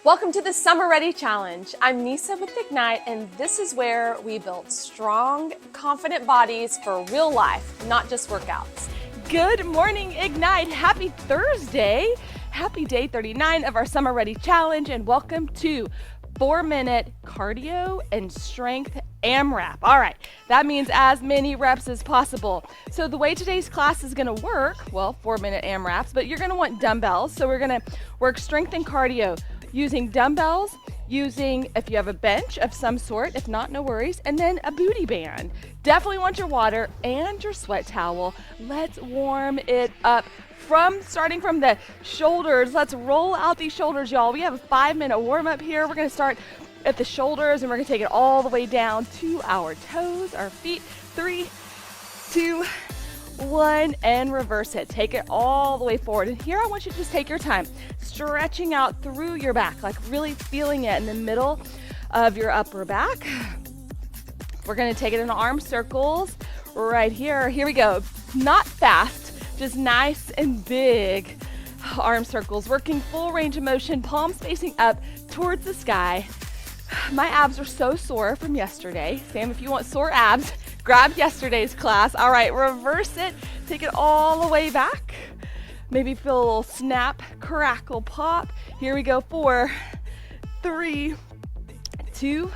Welcome to the Summer Ready Challenge. I'm Nisa with Ignite, and this is where we build strong, confident bodies for real life, not just workouts. Good morning, Ignite. Happy Thursday. Happy day 39 of our Summer Ready Challenge, and welcome to 4-minute cardio and strength AMRAP. All right, that means as many reps as possible. So the way today's class is gonna work, well, 4-minute AMRAPs, but you're gonna want dumbbells. So we're gonna work strength and cardio using dumbbells, if you have a bench of some sort, if not, no worries, and then a booty band. Definitely want your water and your sweat towel. Let's warm it up starting from the shoulders. Let's roll out these shoulders, y'all. We have a 5-minute warm up here. We're gonna start at the shoulders and we're gonna take it all the way down to our toes, our feet. 3, 2, 1, and reverse it. Take it all the way forward. And here I want you to just take your time, stretching out through your back, like really feeling it in the middle of your upper back. We're gonna take it in arm circles right here. Here we go. Not fast, just nice and big arm circles, working full range of motion, palms facing up towards the sky. My abs are so sore from yesterday. Sam, if you want sore abs, grab yesterday's class. All right, reverse it. Take it all the way back. Maybe feel a little snap, crackle, pop. Here we go. 4, 3, 2,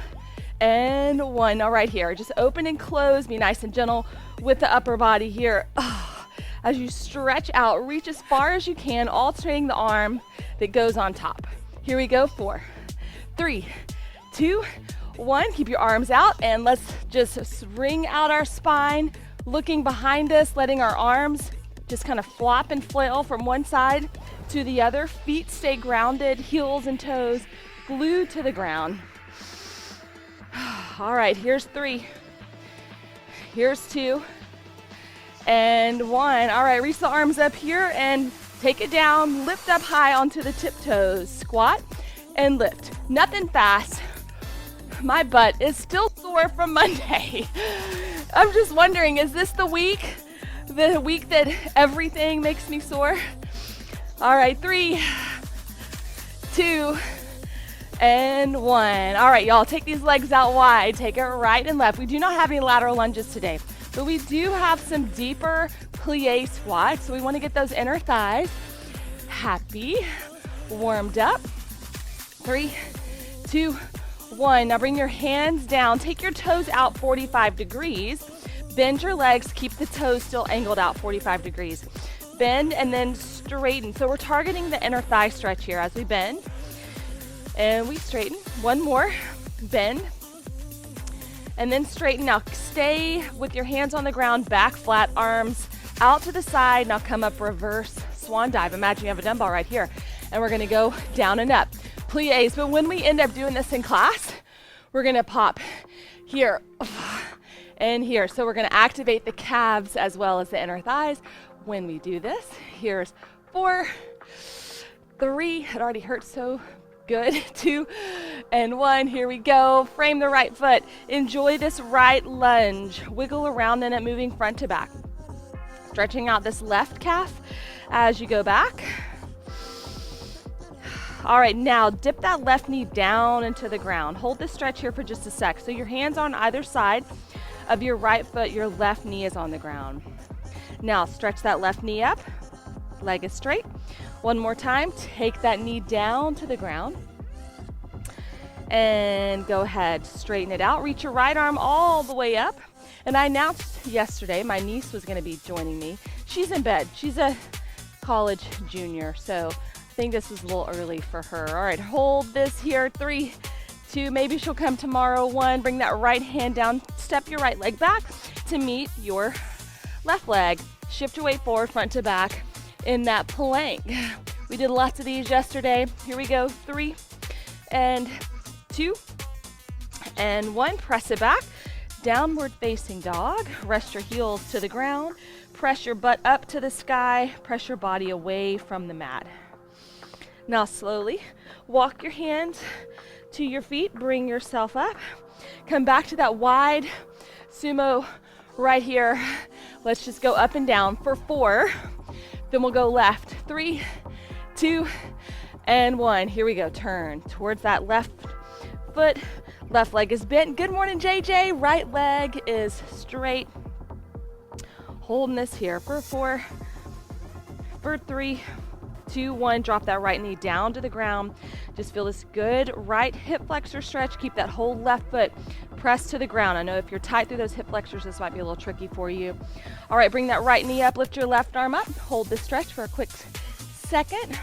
and 1. All right, here. Just open and close. Be nice and gentle with the upper body here. As you stretch out, reach as far as you can, alternating the arm that goes on top. Here we go. 4, 3, 2, 1. Keep your arms out, and let's just wring out our spine, looking behind us, letting our arms just kind of flop and flail from one side to the other. Feet stay grounded, heels and toes glued to the ground. All right, here's 3. Here's 2. And 1. All right, reach the arms up here and take it down. Lift up high onto the tiptoes. Squat and lift. Nothing fast. My butt is still sore from Monday. I'm just wondering, is this the week that everything makes me sore? All right, 3, 2, and 1. All right, y'all, take these legs out wide. Take it right and left. We do not have any lateral lunges today, but we do have some deeper plie squats. So we want to get those inner thighs happy, warmed up. 3, 2, 1. Now bring your hands down. Take your toes out 45 degrees. Bend your legs. Keep the toes still angled out 45 degrees. Bend and then straighten. So we're targeting the inner thigh stretch here as we bend. And we straighten. One more. Bend. And then straighten. Now stay with your hands on the ground, back flat, arms out to the side. Now come up, reverse swan dive. Imagine you have a dumbbell right here. And we're gonna go down and up. Plies, but when we end up doing this in class, we're gonna pop here and here. So we're gonna activate the calves as well as the inner thighs when we do this. Here's 4, 3, it already hurts so good, 2, and 1. Here we go. Frame the right foot. Enjoy this right lunge. Wiggle around in it, moving front to back. Stretching out this left calf as you go back. All right, now dip that left knee down into the ground. Hold this stretch here for just a sec. So your hands are on either side of your right foot, your left knee is on the ground. Now stretch that left knee up, leg is straight. One more time, take that knee down to the ground. And go ahead, straighten it out. Reach your right arm all the way up. And I announced yesterday my niece was gonna be joining me. She's in bed, she's a college junior, so I think this was a little early for her. All right, hold this here. 3, 2, maybe she'll come tomorrow. 1, bring that right hand down. Step your right leg back to meet your left leg. Shift your weight forward, front to back in that plank. We did lots of these yesterday. Here we go. 3, and 2, and 1. Press it back. Downward facing dog. Rest your heels to the ground. Press your butt up to the sky. Press your body away from the mat. Now slowly walk your hands to your feet, bring yourself up. Come back to that wide sumo right here. Let's just go up and down for 4. Then we'll go left. 3, 2, and 1. Here we go. Turn towards that left foot. Left leg is bent. Good morning, JJ. Right leg is straight. Holding this here for 4, for 3, 2, 1. Drop that right knee down to the ground. Just feel this good right hip flexor stretch. Keep that whole left foot pressed to the ground. I know if you're tight through those hip flexors, this might be a little tricky for you. All right, bring that right knee up. Lift your left arm up. Hold this stretch for a quick second.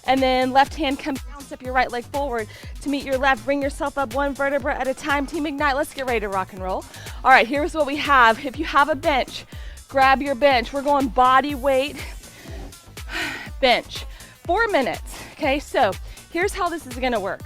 And then left hand comes down. Step your right leg forward to meet your left. Bring yourself up 1 vertebra at a time. Team Ignite, let's get ready to rock and roll. All right, here's what we have. If you have a bench, grab your bench. We're going body weight bench. 4 minutes, okay? So here's how this is gonna work.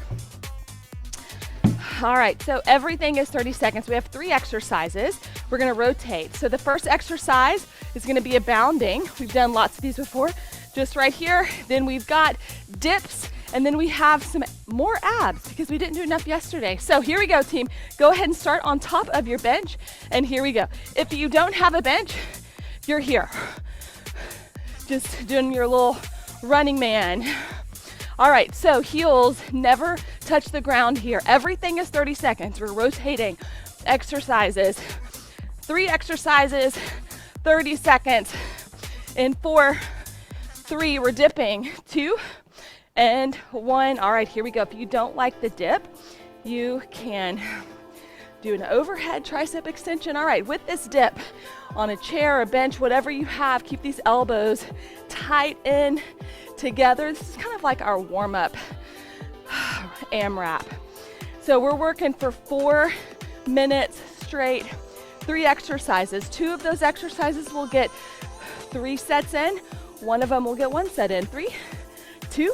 All right, so everything is 30 seconds. We have 3 exercises. We're gonna rotate. So the first exercise is gonna be a bounding. We've done lots of these before, just right here. Then we've got dips, and then we have some more abs because we didn't do enough yesterday. So here we go, team. Go ahead and start on top of your bench, and here we go. If you don't have a bench, you're here. Just doing your little running man. All right, so heels never touch the ground here. Everything is 30 seconds. We're rotating exercises. 3 exercises, 30 seconds. In 4, 3, we're dipping. 2, and 1. All right, here we go. If you don't like the dip, you can do an overhead tricep extension. All right, with this dip on a chair, a bench, whatever you have, keep these elbows tight in together. This is kind of like our warm-up AMRAP. So we're working for 4 minutes straight, 3 exercises. 2 of those exercises will get 3 sets in. 1 of them will get 1 set in. 3, 2,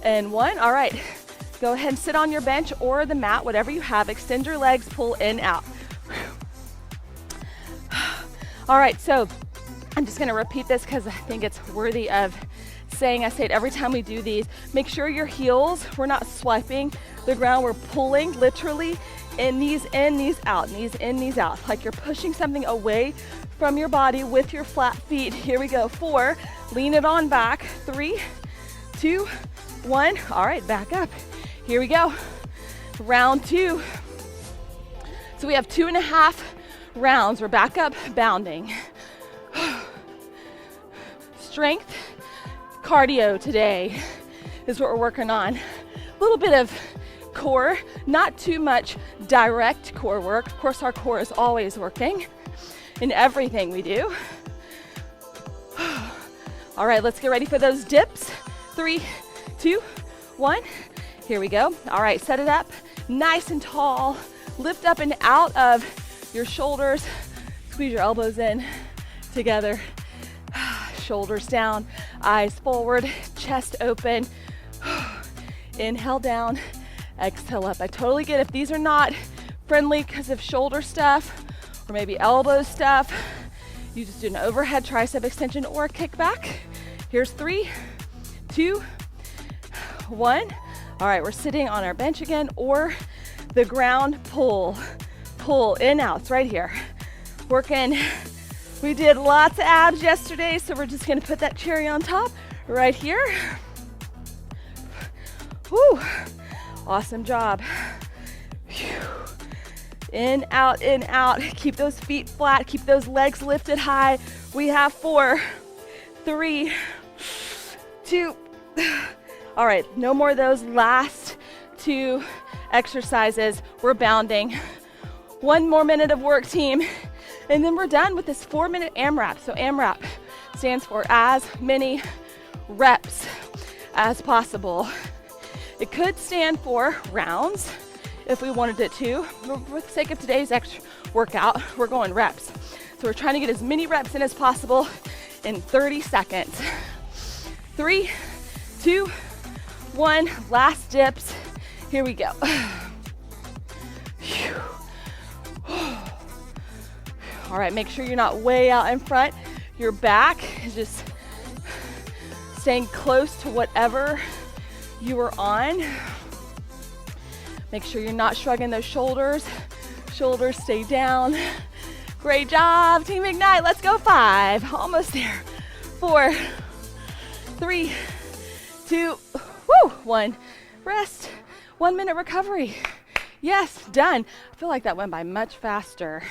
and 1. All right, go ahead and sit on your bench or the mat, whatever you have. Extend your legs, pull in, out. All right, so I'm just gonna repeat this because I think it's worthy of saying. I say it every time we do these. Make sure your heels, we're not swiping the ground, we're pulling literally in, knees out, knees in, knees out. Like you're pushing something away from your body with your flat feet. Here we go. 4, lean it on back. 3, 2, 1. All right, back up. Here we go. Round 2. So we have 2.5 rounds. We're back up, bounding. Strength, cardio today is what we're working on. A little bit of core, not too much direct core work. Of course, our core is always working in everything we do. All right, let's get ready for those dips. 3, 2, 1. Here we go. All right, set it up nice and tall. Lift up and out of your shoulders. Squeeze your elbows in together. Shoulders down, eyes forward, chest open. Inhale down, exhale up. I totally get if these are not friendly because of shoulder stuff or maybe elbow stuff. You just do an overhead tricep extension or a kickback. Here's 3, 2, 1. All right, we're sitting on our bench again or the ground. Pull in, out. It's right here. Working. We did lots of abs yesterday, so we're just gonna put that cherry on top right here. Whew, awesome job. Whew. In, out, in, out. Keep those feet flat, keep those legs lifted high. We have 4, 3, 2. All right, no more of those last 2 exercises. We're bounding. 1 more minute of work, team. And then we're done with this 4-minute AMRAP. So AMRAP stands for as many reps as possible. It could stand for rounds if we wanted it to. But for the sake of today's extra workout, we're going reps. So we're trying to get as many reps in as possible in 30 seconds. 3, 2, 1, last dips. Here we go. All right, make sure you're not way out in front. Your back is just staying close to whatever you were on. Make sure you're not shrugging those shoulders. Shoulders stay down. Great job, Team Ignite. Let's go. 5, almost there. 4, 3, 2, 1. Rest. 1 minute recovery. Yes, done. I feel like that went by much faster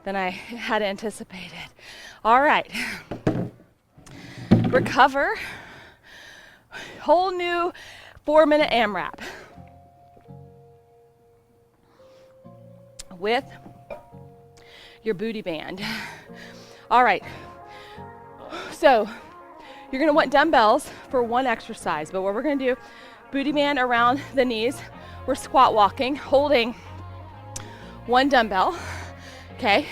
than I had anticipated. All right. Recover. Whole new 4-minute AMRAP with your booty band. All right. So you're going to want dumbbells for one exercise, but what we're going to do, booty band around the knees. We're squat walking, holding one dumbbell, okay?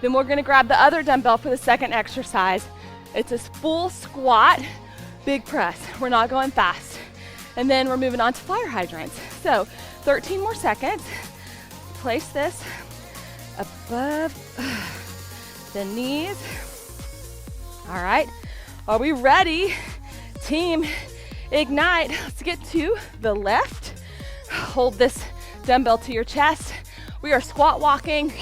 Then we're gonna grab the other dumbbell for the second exercise. It's a full squat, big press. We're not going fast. And then we're moving on to fire hydrants. So 13 more seconds. Place this above the knees. All right, are we ready? Team Ignite. Let's get to the left. Hold this dumbbell to your chest. We are squat walking.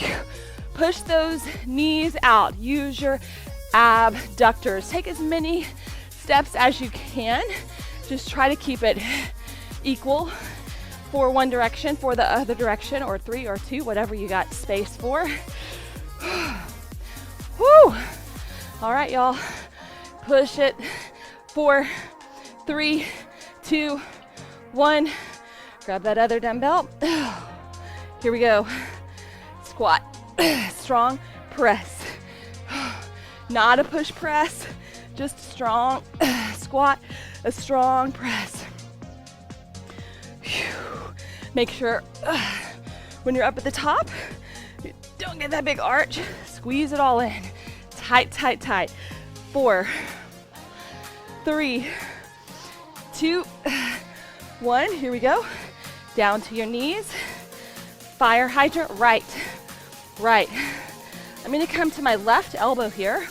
Push those knees out. Use your abductors. Take as many steps as you can. Just try to keep it equal for one direction, for the other direction, or 3 or 2, whatever you got space for. Woo! All right, y'all. Push it. 4, 3, 2, 1. Grab that other dumbbell. Here we go. Squat. Strong press. Not a push press, just a strong squat, a strong press. Make sure when you're up at the top, you don't get that big arch. Squeeze it all in. Tight, tight, tight. 4, 3, 2, 1. Here we go. Down to your knees. Fire hydrant, right. I'm gonna come to my left elbow here.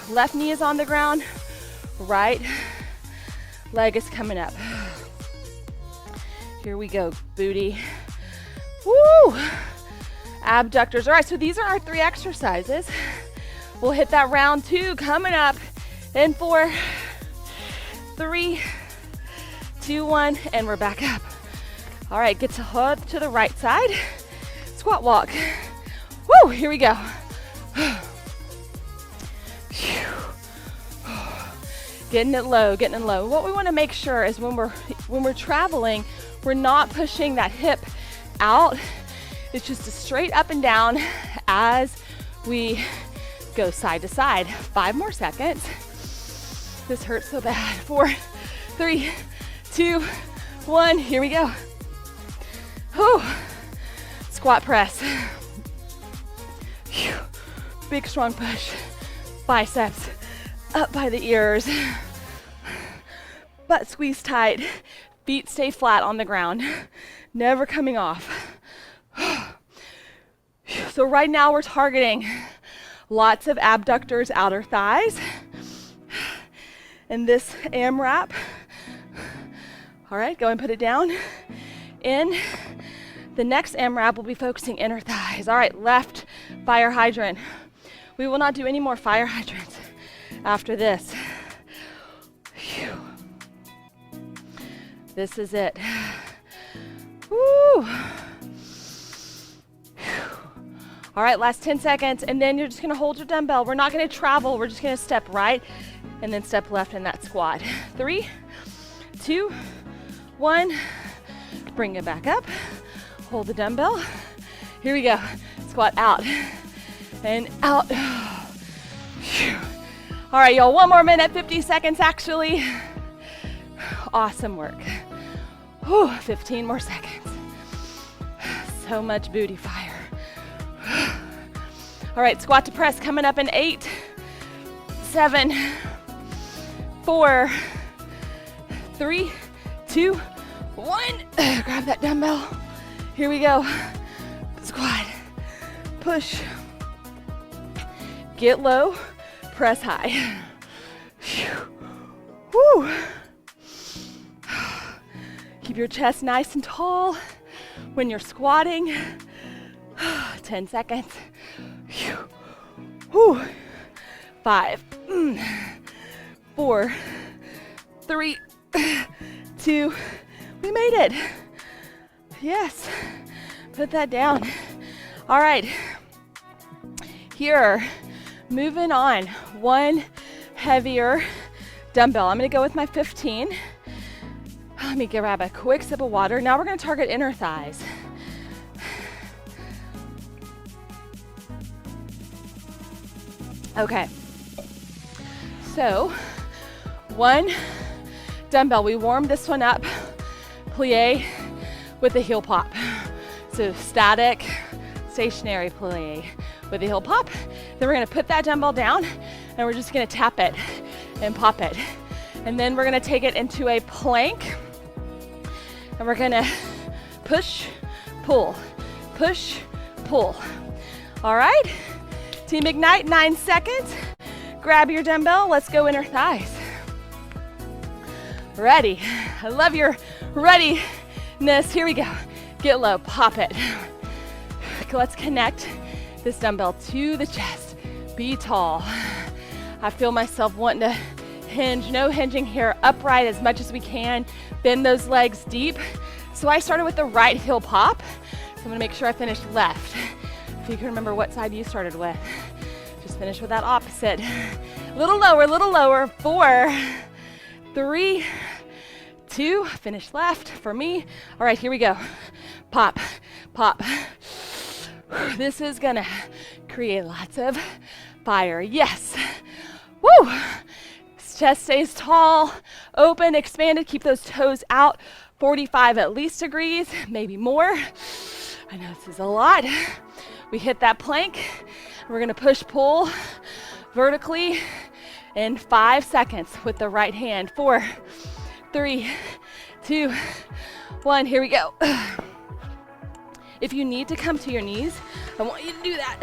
Left knee is on the ground. Right leg is coming up. Here we go, booty. Woo! Abductors. All right, so these are our 3 exercises. We'll hit that round 2 coming up in 4, 3, 2, 1, and we're back up. All right, get to hook to the right side. Squat walk. Woo, here we go. Getting it low, getting it low. What we want to make sure is when we're traveling, we're not pushing that hip out. It's just a straight up and down as we go side to side. 5 more seconds. This hurts so bad. 4, 3, 2, 1. Here we go. Whew. Squat press. Whew. Big strong push. Biceps up by the ears. Butt squeeze tight. Feet stay flat on the ground. Never coming off. So right now we're targeting lots of abductors, outer thighs. And this AMRAP. All right, go and put it down. In. The next AMRAP will be focusing inner thighs. All right, left fire hydrant. We will not do any more fire hydrants after this. Whew. This is it. Woo. All right, last 10 seconds, and then you're just gonna hold your dumbbell. We're not gonna travel, we're just gonna step right and then step left in that squat. 3, 2, 1. Bring it back up. Hold the dumbbell. Here we go. Squat out and out. All right, y'all, 1 more minute, 50 seconds actually. Awesome work. Whew, 15 more seconds. So much booty fire. All right, squat to press coming up in 8, 7, 4, 3, 2, 1. Grab that dumbbell. Here we go. Squat. Push. Get low. Press high. Whew. Keep your chest nice and tall when you're squatting. 10 seconds. Whew. 5, 4, 3, 2, we made it. Yes, put that down. All right, here, moving on, one heavier dumbbell. I'm gonna go with my 15. Let me grab a quick sip of water. Now we're gonna target inner thighs. Okay, so one dumbbell. We warmed this one up, plie with the heel pop. So static, stationary plie with the heel pop. Then we're gonna put that dumbbell down and we're just gonna tap it and pop it. And then we're gonna take it into a plank and we're gonna push, pull, push, pull. All right, Team Ignite, 9 seconds. Grab your dumbbell, let's go inner thighs. Ready, I love your readiness. Here we go, get low, pop it. Let's connect this dumbbell to the chest, be tall. I feel myself wanting to hinge, no hinging here, upright as much as we can, bend those legs deep. So I started with the right heel pop, so I'm gonna make sure I finish left. If you can remember what side you started with, just finish with that opposite. A little lower, 4, 3, 2, finish left for me. All right, here we go. Pop, pop. This is gonna create lots of fire. Yes. Woo! Chest stays tall, open, expanded. Keep those toes out. 45 at least degrees, maybe more. I know this is a lot. We hit that plank. We're gonna push, pull vertically in 5 seconds with the right hand. 4, 3, 2, 1. Here we go. If you need to come to your knees, I want you to do that.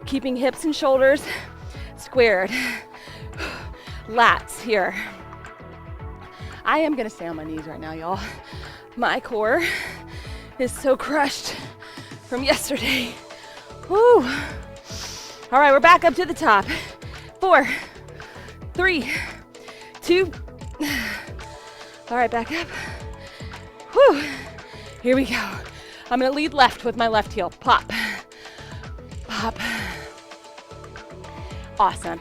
Keeping hips and shoulders squared. Lats here. I am gonna stay on my knees right now, y'all. My core is so crushed from yesterday. Woo. All right, we're back up to the top. 4, 3, 2. All right, back up. Whew. Here we go. I'm gonna lead left with my left heel. Pop, pop. Awesome.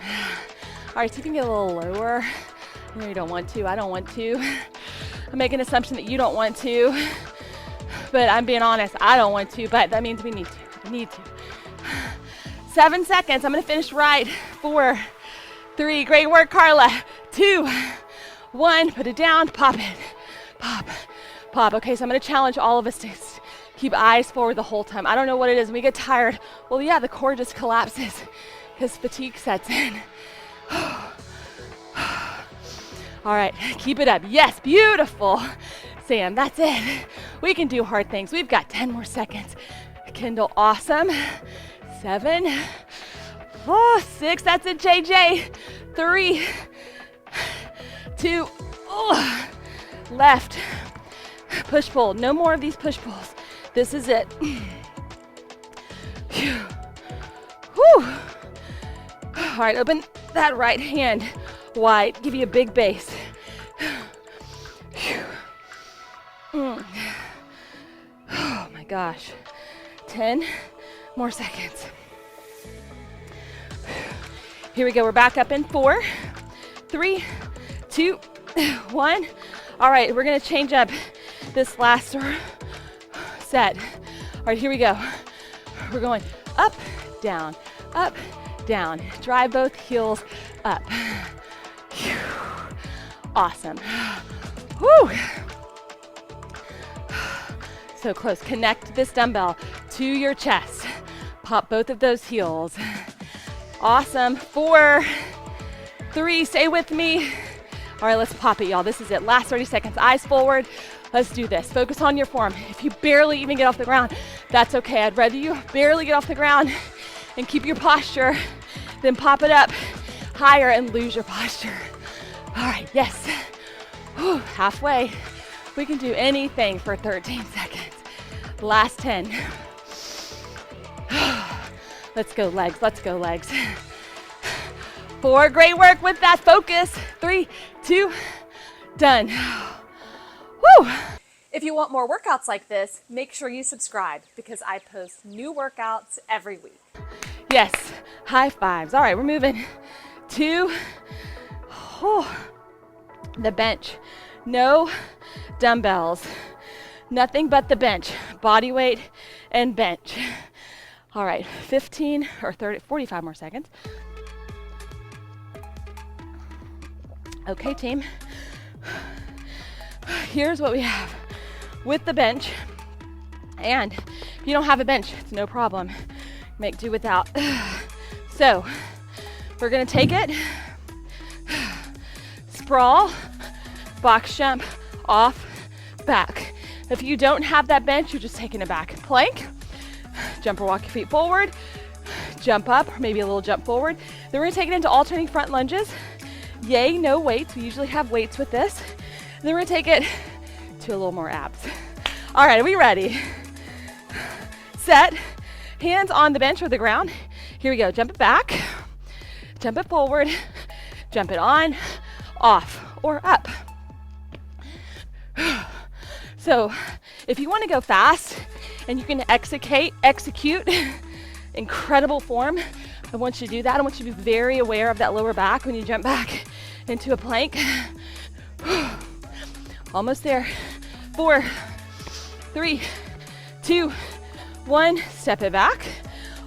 All right, so you can get a little lower. No, you don't want to, I don't want to. I'm making an assumption that you don't want to, but I'm being honest, I don't want to, but that means we need to. 7 seconds, I'm gonna finish right. 4, 3, great work, Carla. 2, 1, put it down, pop it, pop, pop. Okay, so I'm gonna challenge all of us to keep eyes forward the whole time. I don't know what it is, when we get tired, well yeah, the core just collapses because fatigue sets in. All right, keep it up. Yes, beautiful. Sam, that's it. We can do hard things. We've got 10 more seconds. Kendall, awesome. 7, 6, that's it, JJ. 3, 2, left. Push pull, no more of these push pulls. This is it. Whew. All right, open that right hand wide, give you a big base. Oh my gosh. 10 more seconds. Here we go, we're back up in 4, 3, 2, 1. All right, we're gonna change up this last set. All right, here we go. We're going up, down, up, down. Drive both heels up. Awesome. Woo. So close. Connect this dumbbell to your chest. Pop both of those heels. Awesome. 4, 3, stay with me. All right, let's pop it, y'all. This is it. Last 30 seconds. Eyes forward. Let's do this. Focus on your form. If you barely even get off the ground, that's okay. I'd rather you barely get off the ground and keep your posture than pop it up higher and lose your posture. All right, yes. Whew, halfway. We can do anything for 13 seconds. Last 10. Let's go legs, let's go legs. 4. Great work with that focus. 3, 2, done. Woo! If you want more workouts like this, make sure you subscribe because I post new workouts every week. Yes, high fives. All right, we're moving to the bench. No dumbbells, nothing but the bench, body weight and bench. All right, 15 or 30, 45 more seconds. Okay, team. Here's what we have with the bench. And if you don't have a bench, it's no problem. Make do without. So we're gonna take it, sprawl, box jump, off, back. If you don't have that bench, you're just taking it back. Plank, jump or walk your feet forward, jump up, or maybe a little jump forward. Then we're gonna take it into alternating front lunges. Yay, no weights. We usually have weights with this. Then we're gonna take it to a little more abs. All right, are we ready? Set, hands on the bench or the ground. Here we go, jump it back, jump it forward, jump it on, off, or up. So if you wanna go fast and you can execute incredible form, I want you to do that. I want you to be very aware of that lower back when you jump back into a plank. Almost there. 4, 3, 2, 1. Step it back.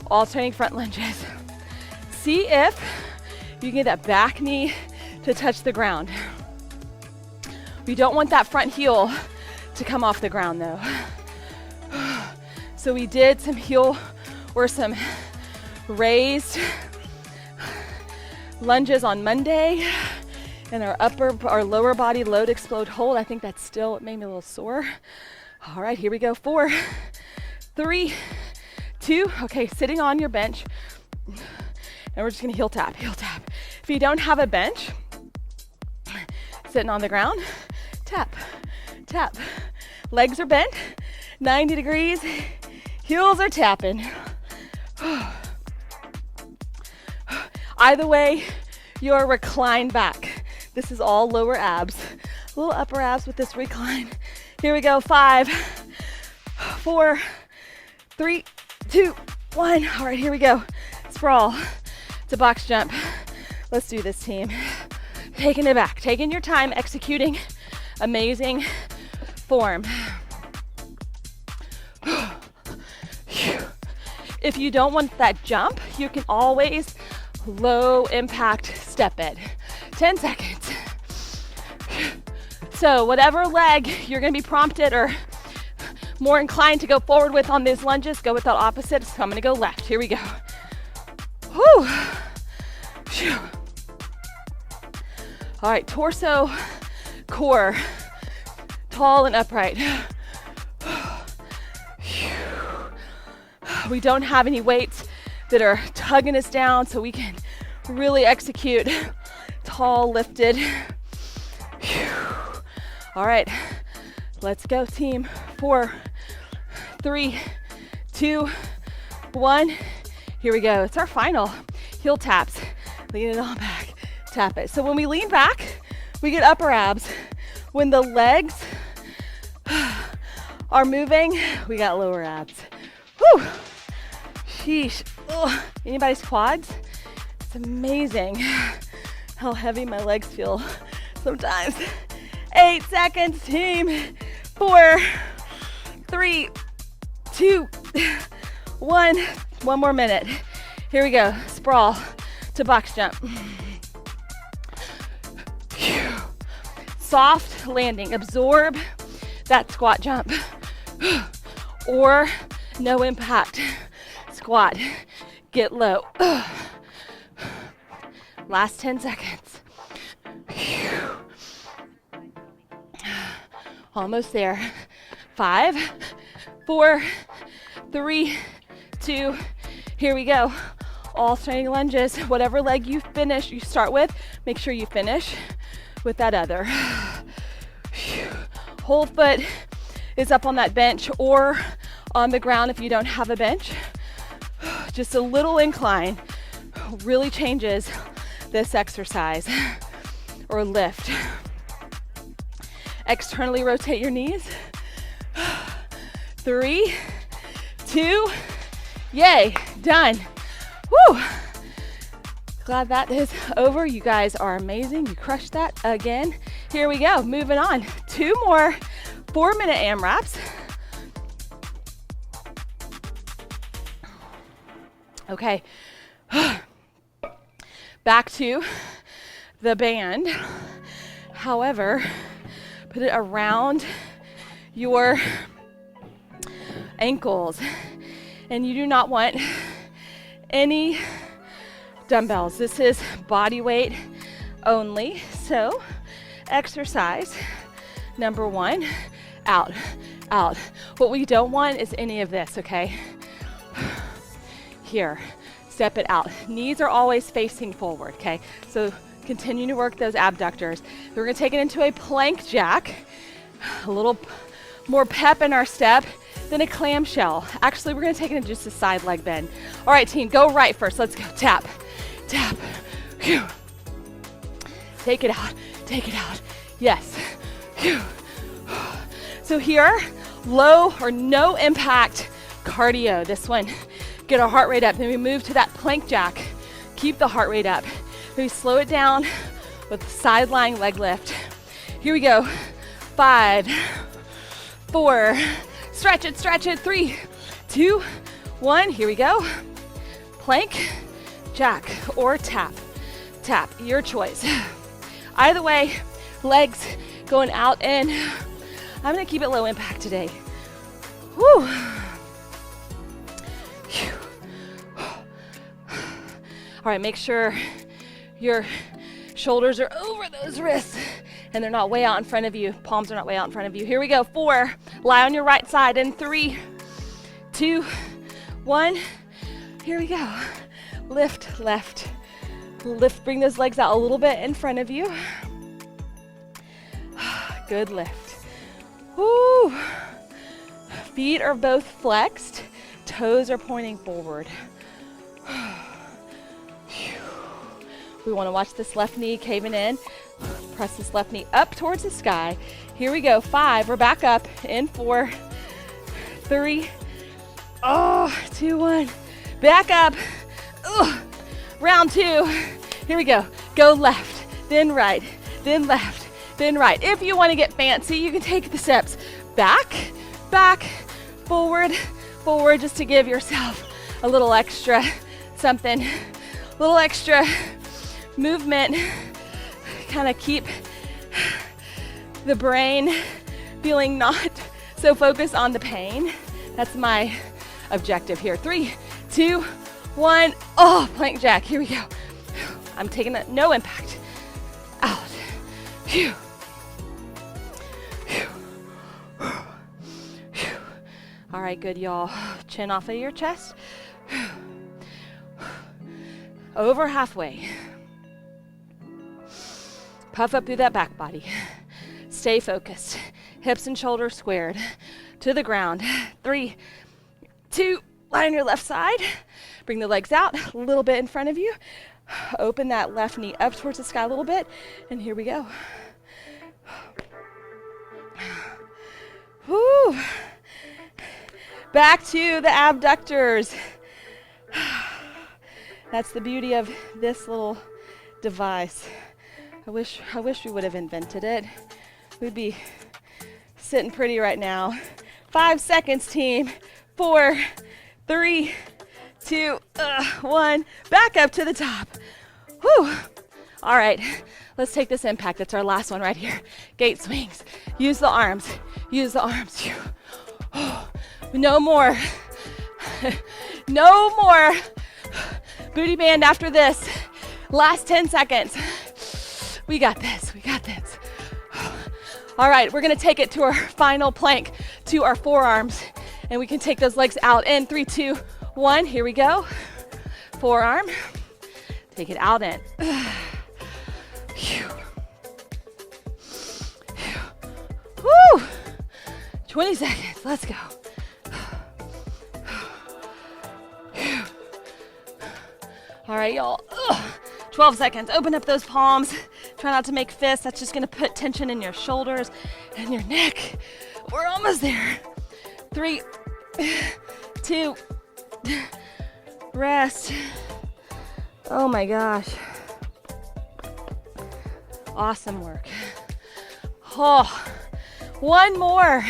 Alternating front lunges. See if you can get that back knee to touch the ground. We don't want that front heel to come off the ground though. So we did some heel or some raised lunges on Monday, and our lower body load explode hold. I think that's still, it made me a little sore. All right, here we go. 4, 3, 2. Okay, sitting on your bench, and we're just gonna heel tap, heel tap. If you don't have a bench, sitting on the ground, tap, tap. Legs are bent, 90 degrees, heels are tapping. Either way, you're reclined back. This is all lower abs. A little upper abs with this recline. Here we go, 5, 4, 3, 2, 1. All right, here we go. Sprawl to box jump. Let's do this, team. Taking it back, taking your time, executing amazing form. If you don't want that jump, you can always low impact step it. 10 seconds. So whatever leg you're gonna be prompted or more inclined to go forward with on these lunges, go with that opposite. So I'm gonna go left. Here we go. Whew. Phew. All right, torso, core, tall and upright. We don't have any weights that are tugging us down, so we can really execute tall, lifted. All right, let's go, team. 4, 3, 2, 1. Here we go. It's our final heel taps. Lean it on back, tap it. So when we lean back, we get upper abs. When the legs are moving, we got lower abs. Whew. Sheesh. Ugh. Anybody's quads? It's amazing how heavy my legs feel sometimes. 8 seconds, team. 4, 3, 2, 1. One more minute. Here we go. Sprawl to box jump. Soft landing. Absorb that squat jump. Or no impact. Squat. Get low. Last 10 seconds. Almost there. 5, 4, 3, 2. Here we go. Alternating lunges. Whatever leg you start with, make sure you finish with that other. Whole foot is up on that bench or on the ground if you don't have a bench. Just a little incline really changes this exercise or lift. Externally rotate your knees. 3, 2, yay, done. Woo! Glad that is over. You guys are amazing. You crushed that again. Here we go, moving on. 2 more 4-minute AMRAPs. Okay, back to the band. However, put it around your ankles, and you do not want any dumbbells. This is body weight only. So exercise number 1, out, out. What we don't want is any of this, okay? Here, step it out. Knees are always facing forward, okay? So continue to work those abductors. We're gonna take it into a plank jack. A little more pep in our step than a clamshell. Actually, we're gonna take it into just a side leg bend. All right, team, go right first. Let's go. Tap, tap. Phew. Take it out, take it out. Yes. Phew. So here, low or no impact cardio. This one, get our heart rate up. Then we move to that plank jack. Keep the heart rate up. Then we slow it down with side lying leg lift. Here we go. 5, 4, stretch it, 3, 2, 1, here we go. Plank, jack, or tap. Tap, your choice. Either way, legs going out in. I'm gonna keep it low impact today. Whew. All right, make sure your shoulders are over those wrists and they're not way out in front of you. Palms are not way out in front of you. Here we go. 4, lie on your right side in 3, 2, 1. Here we go. Lift, left. Lift, bring those legs out a little bit in front of you. Good lift. Woo. Feet are both flexed. Toes are pointing forward. We want to watch this left knee caving in. Press this left knee up towards the sky. Here we go. 5, we're back up in 4, 3, 2, 1. Back up. Round 2. Here we go. Go left, then right, then left, then right. If you want to get fancy, you can take the steps back, back, forward, forward, just to give yourself a little extra something, a little extra movement. Kind of keep the brain feeling not so focused on the pain. That's my objective here. 3, 2, 1. Oh, plank jack. Here we go. I'm taking that no impact. Out. Phew. Phew. Phew. All right, good, y'all. Chin off of your chest. Over halfway. Puff up through that back body. Stay focused. Hips and shoulders squared to the ground. 3, 2, lie on your left side. Bring the legs out a little bit in front of you. Open that left knee up towards the sky a little bit. And here we go. Woo. Back to the abductors. That's the beauty of this little device. I wish we would have invented it. We'd be sitting pretty right now. 5 seconds, team. 4, 3, 2, 1. Back up to the top. Whew. All right, let's take this impact. That's our last one right here. Gate swings. Use the arms. Use the arms. No more. No more. Booty band after this. Last 10 seconds. We got this. We got this. All right, we're gonna take it to our final plank, to our forearms, and we can take those legs out in 3, 2, 1. Here we go. Forearm. Take it out in. 20 seconds. Let's go. All right, y'all. 12 seconds. Open up those palms. Try not to make fists. That's just gonna put tension in your shoulders and your neck. We're almost there. 3, 2, rest. Oh my gosh. Awesome work. Oh, one more.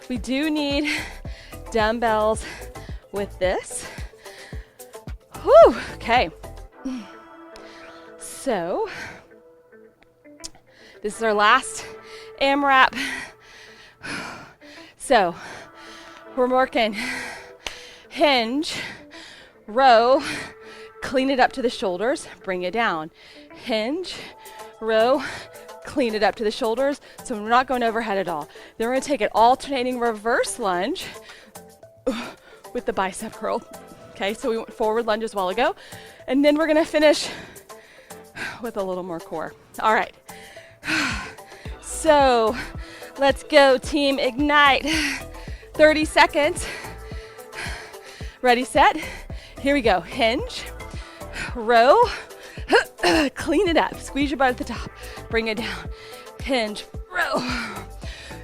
We do need dumbbells with this. Whew, okay. So, this is our last AMRAP. So, we're working hinge, row, clean it up to the shoulders, bring it down. Hinge, row, clean it up to the shoulders, so we're not going overhead at all. Then we're gonna take an alternating reverse lunge with the bicep curl. Okay, so we went forward lunge a while ago, and then we're gonna finish with a little more core. All right, so let's go, team Ignite. 30 seconds. Ready, set. Here we go. Hinge, row, clean it up. Squeeze your butt at the top. Bring it down. Hinge, row.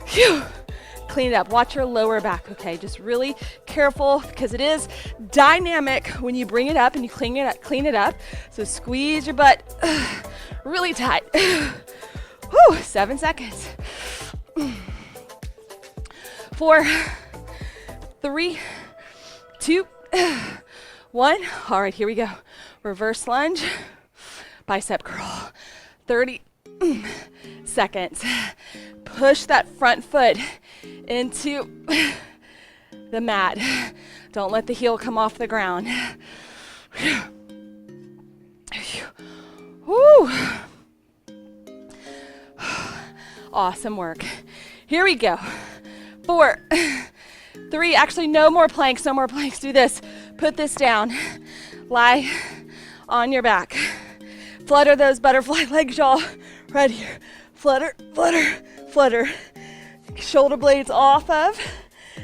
Phew. Clean it up. Watch your lower back, okay? Just really careful because it is dynamic when you bring it up and you clean it up. So squeeze your butt really tight. Whew, 7 seconds. 4, 3, 2, 1. All right, here we go. Reverse lunge, bicep curl. 30 seconds. Push that front foot into the mat. Don't let the heel come off the ground. Woo. Awesome work. Here we go. 4, 3, actually no more planks, no more planks. Do this. Put this down. Lie on your back. Flutter those butterfly legs, y'all. Right here. Flutter, flutter, flutter. Shoulder blades off of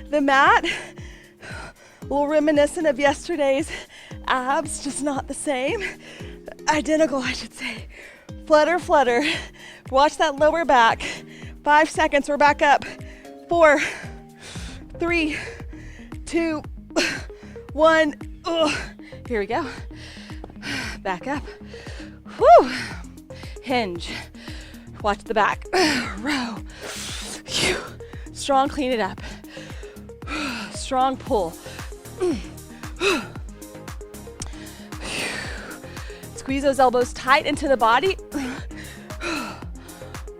the mat. A little reminiscent of yesterday's abs, just not the same. Identical, I should say. Flutter, flutter. Watch that lower back. 5 seconds, we're back up. 4, 3, 2, 1. Here we go. Back up. Whew. Hinge. Watch the back. Row. Phew. Strong, clean it up. Strong pull. Squeeze those elbows tight into the body.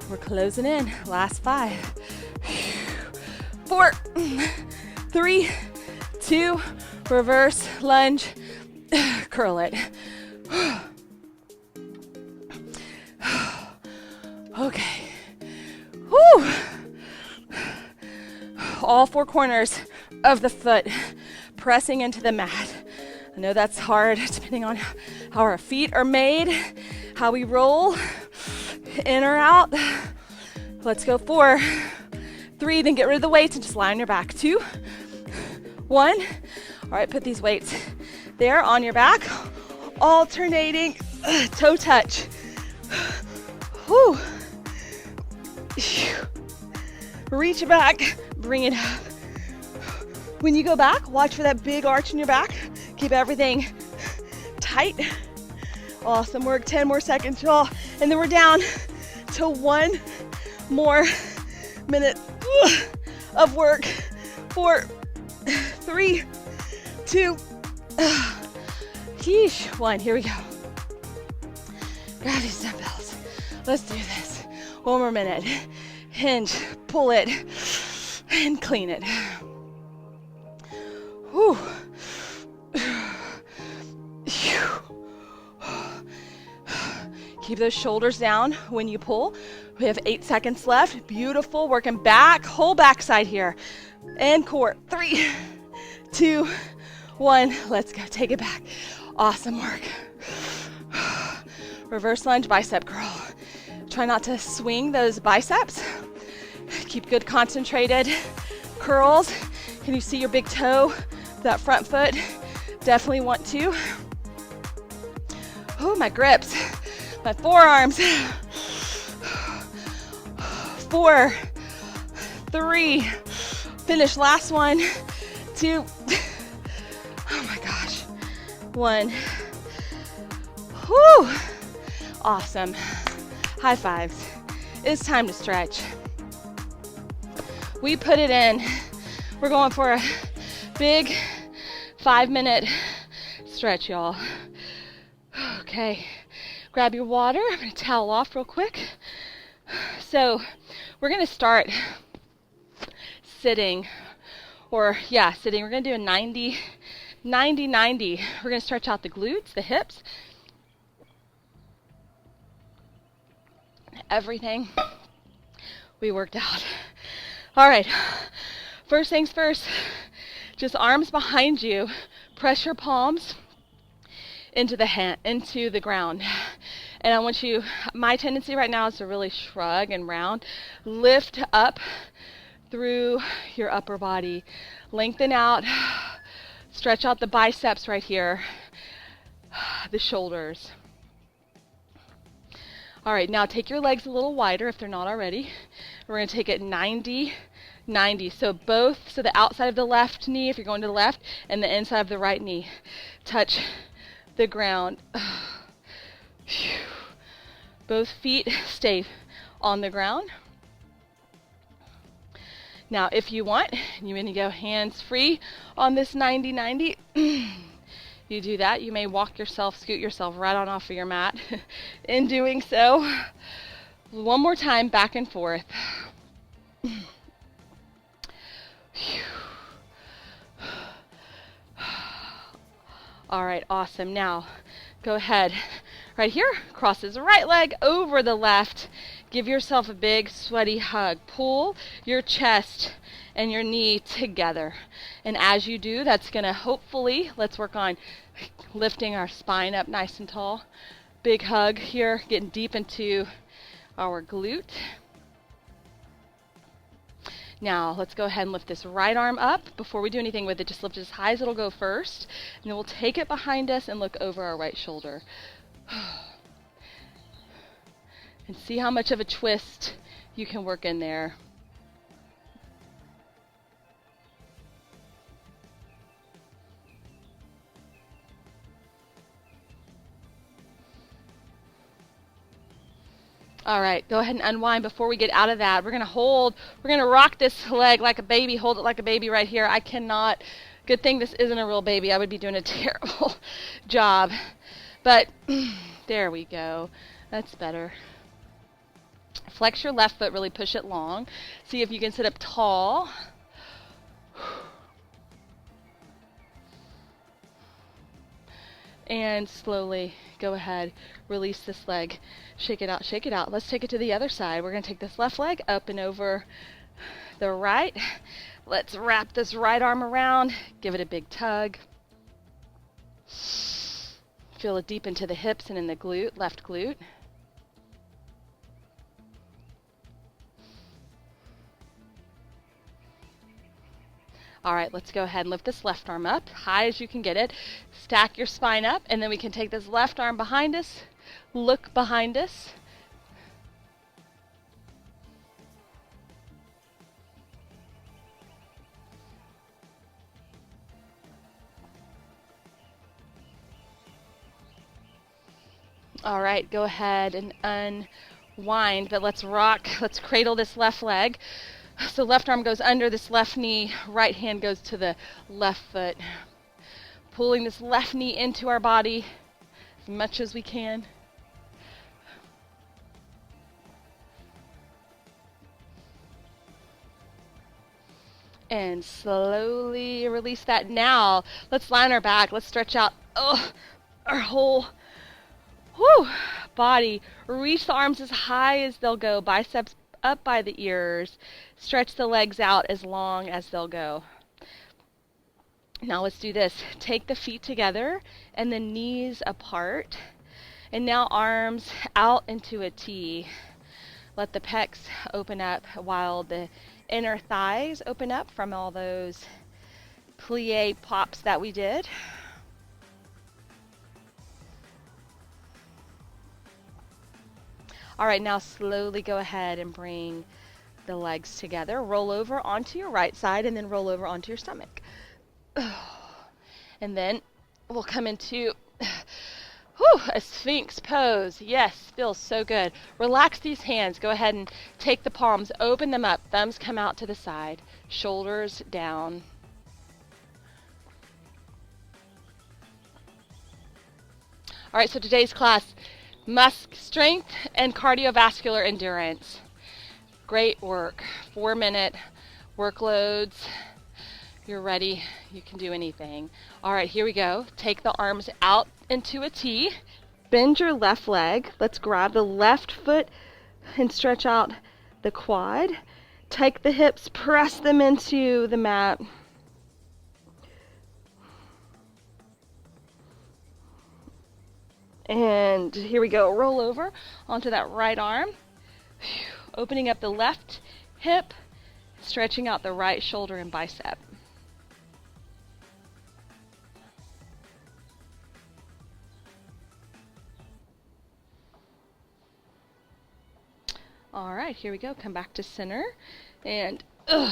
We're closing in. Last 5. 4, 3, 2, reverse lunge, curl it. Okay. Whew. All 4 corners of the foot pressing into the mat. I know that's hard depending on how our feet are made, how we roll, in or out. Let's go. 4, 3, then get rid of the weights and just lie on your back. 2, 1. All right, put these weights there on your back, alternating toe touch. Whew. Reach back, bring it up. When you go back, watch for that big arch in your back. Keep everything tight. Awesome work. 10 more seconds, y'all. And then we're down to 1 more minute of work. 4, 3, 2, 1. Here we go. Grab these dumbbells. Let's do this. 1 more minute. Hinge, pull it, and clean it. Whew. Keep those shoulders down when you pull. We have 8 seconds left. Beautiful. Working back, whole backside here. And core. 3, 2, 1. Let's go. Take it back. Awesome work. Reverse lunge, bicep curl. Try not to swing those biceps. Keep good concentrated curls. Can you see your big toe? That front foot. Definitely want to. Oh, my grips, my forearms. 4, 3, finish last one, 2, oh my gosh, 1. Whew, awesome. High fives. It's time to stretch. We put it in. We're going for a big 5-minute stretch, y'all. Okay, grab your water. I'm gonna towel off real quick. So we're gonna start sitting, sitting. We're gonna do a 90. We're gonna stretch out the glutes, the hips, everything we worked out. All right, first things first, just arms behind you, press your palms into the ground. And I want you, my tendency right now is to really shrug and round. Lift up through your upper body. Lengthen out, stretch out the biceps right here, the shoulders. All right, now take your legs a little wider if they're not already. We're gonna take it 90. So the outside of the left knee, if you're going to the left, and the inside of the right knee touch the ground. Both feet stay on the ground. Now, if you want, you want to go hands free on this 90. You do that. You may scoot yourself right on off of your mat. In doing so, one more time, back and forth. All right, awesome. Now, go ahead. Right here, cross his right leg over the left. Give yourself a big sweaty hug. Pull your chest and your knee together. And as you do, that's going to hopefully, let's work on lifting our spine up nice and tall. Big hug here, getting deep into our glute. Now, let's go ahead and lift this right arm up. Before we do anything with it, just lift it as high as it'll go first. And then we'll take it behind us and look over our right shoulder. And see how much of a twist you can work in there. All right, go ahead and unwind. Before we get out of that, we're going to rock this leg like a baby, hold it like a baby right here. I cannot, good thing this isn't a real baby. I would be doing a terrible job. But there we go. That's better. Flex your left foot, really push it long. See if you can sit up tall. And slowly go ahead, release this leg. Shake it out, shake it out. Let's take it to the other side. We're going to take this left leg up and over the right. Let's wrap this right arm around. Give it a big tug. Feel it deep into the hips and in the glute, left glute. All right, let's go ahead and lift this left arm up, high as you can get it. Stack your spine up, and then we can take this left arm behind us, look behind us. All right, go ahead and unwind, but let's rock, let's cradle this left leg. So left arm goes under this left knee, right hand goes to the left foot. Pulling this left knee into our body as much as we can. And slowly release that. Now, let's lie on our back. Let's stretch out our whole body. Reach the arms as high as they'll go, biceps up by the ears. Stretch the legs out as long as they'll go. Now let's do this. Take the feet together and the knees apart. And now arms out into a T. Let the pecs open up while the inner thighs open up from all those plie pops that we did. All right, now slowly go ahead and bring the legs together. Roll over onto your right side and then roll over onto your stomach. And then we'll come into a Sphinx pose. Yes, feels so good. Relax these hands. Go ahead and take the palms, open them up. Thumbs come out to the side. Shoulders down. All right, so today's class, strength and cardiovascular endurance. Great work. 4-minute workloads. You're ready. You can do anything. All right, here we go. Take the arms out into a T. Bend your left leg. Let's grab the left foot and stretch out the quad. Take the hips, press them into the mat. And here we go. Roll over onto that right arm. Opening up the left hip, stretching out the right shoulder and bicep. All right, here we go. Come back to center. And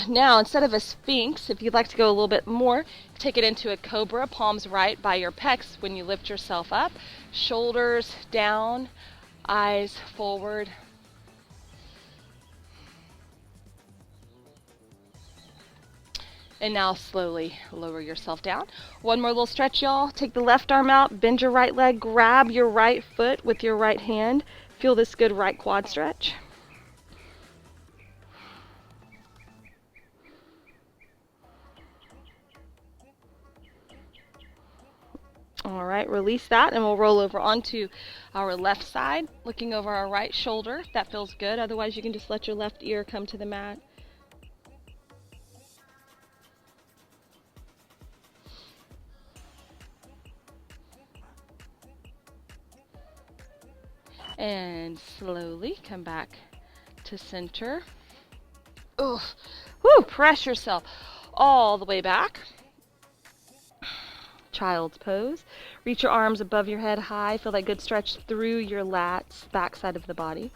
now, instead of a Sphinx, if you'd like to go a little bit more, take it into a cobra, palms right by your pecs when you lift yourself up. Shoulders down, eyes forward. And now slowly lower yourself down. One more little stretch, y'all. Take the left arm out, bend your right leg, grab your right foot with your right hand. Feel this good right quad stretch. All right, release that and we'll roll over onto our left side, looking over our right shoulder. If that feels good. Otherwise, you can just let your left ear come to the mat. And slowly come back to center. Press yourself all the way back. Child's pose. Reach your arms above your head high. Feel that good stretch through your lats, backside of the body.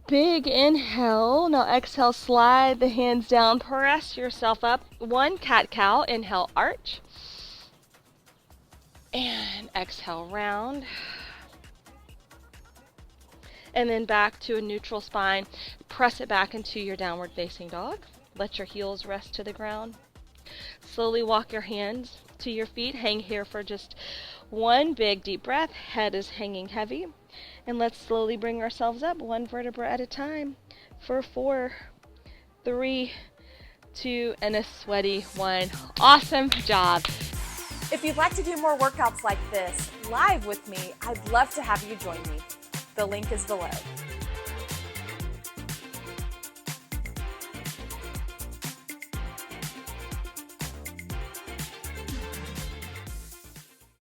Big inhale. Now exhale, slide the hands down. Press yourself up. 1 cat-cow. Inhale, arch. And exhale, round. And then back to a neutral spine. Press it back into your downward facing dog. Let your heels rest to the ground. Slowly walk your hands to your feet. Hang here for just one big deep breath. Head is hanging heavy. And let's slowly bring ourselves up 1 vertebra at a time for 4, 3, 2, and a sweaty 1. Awesome job. If you'd like to do more workouts like this live with me, I'd love to have you join me. The link is below.